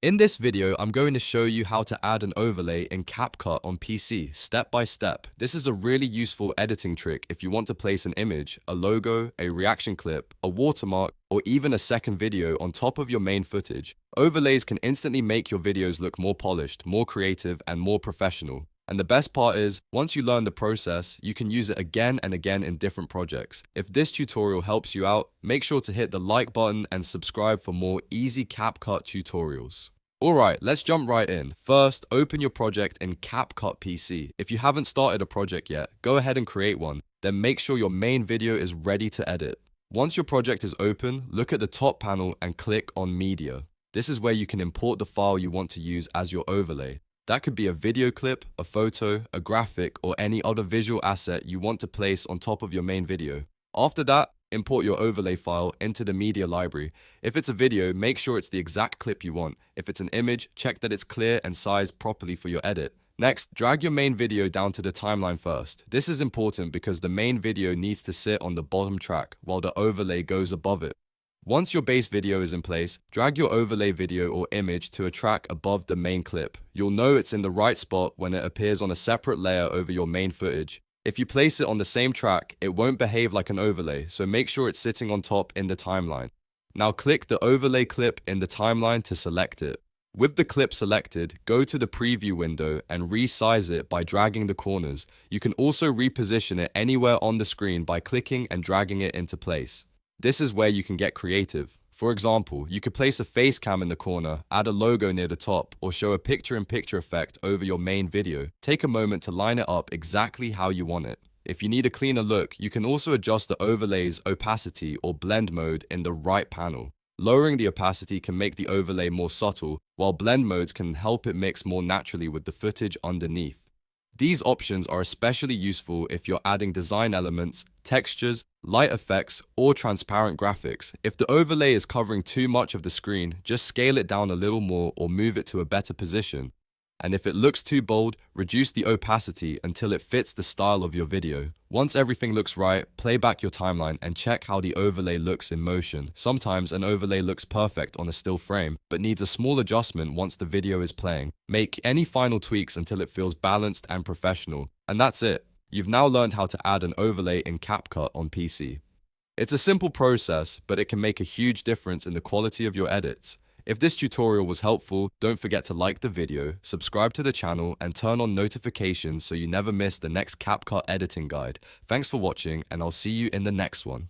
In this video, I'm going to show you how to add an overlay in CapCut on PC, step by step. This is a really useful editing trick if you want to place an image, a logo, a reaction clip, a watermark, or even a second video on top of your main footage. Overlays can instantly make your videos look more polished, more creative, and more professional. And the best part is, once you learn the process, you can use it again and again in different projects. If this tutorial helps you out, make sure to hit the like button and subscribe for more easy CapCut tutorials. Alright, let's jump right in. First, open your project in CapCut PC. If you haven't started a project yet, go ahead and create one. Then make sure your main video is ready to edit. Once your project is open, look at the top panel and click on Media. This is where you can import the file you want to use as your overlay. That could be a video clip, a photo, a graphic, or any other visual asset you want to place on top of your main video. After that, import your overlay file into the media library. If it's a video, make sure it's the exact clip you want. If it's an image, check that it's clear and sized properly for your edit. Next, drag your main video down to the timeline first. This is important because the main video needs to sit on the bottom track while the overlay goes above it. Once your base video is in place, drag your overlay video or image to a track above the main clip. You'll know it's in the right spot when it appears on a separate layer over your main footage. If you place it on the same track, it won't behave like an overlay, so make sure it's sitting on top in the timeline. Now click the overlay clip in the timeline to select it. With the clip selected, go to the preview window and resize it by dragging the corners. You can also reposition it anywhere on the screen by clicking and dragging it into place. This is where you can get creative. For example, you could place a face cam in the corner, add a logo near the top, or show a picture-in-picture effect over your main video. Take a moment to line it up exactly how you want it. If you need a cleaner look, you can also adjust the overlay's opacity or blend mode in the right panel. Lowering the opacity can make the overlay more subtle, while blend modes can help it mix more naturally with the footage underneath. These options are especially useful if you're adding design elements, textures, light effects, or transparent graphics. If the overlay is covering too much of the screen, just scale it down a little more or move it to a better position. And if it looks too bold, reduce the opacity until it fits the style of your video. Once everything looks right, play back your timeline and check how the overlay looks in motion. Sometimes an overlay looks perfect on a still frame, but needs a small adjustment once the video is playing. Make any final tweaks until it feels balanced and professional. And that's it. You've now learned how to add an overlay in CapCut on PC. It's a simple process, but it can make a huge difference in the quality of your edits. If this tutorial was helpful, don't forget to like the video, subscribe to the channel, and turn on notifications so you never miss the next CapCut editing guide. Thanks for watching, and I'll see you in the next one.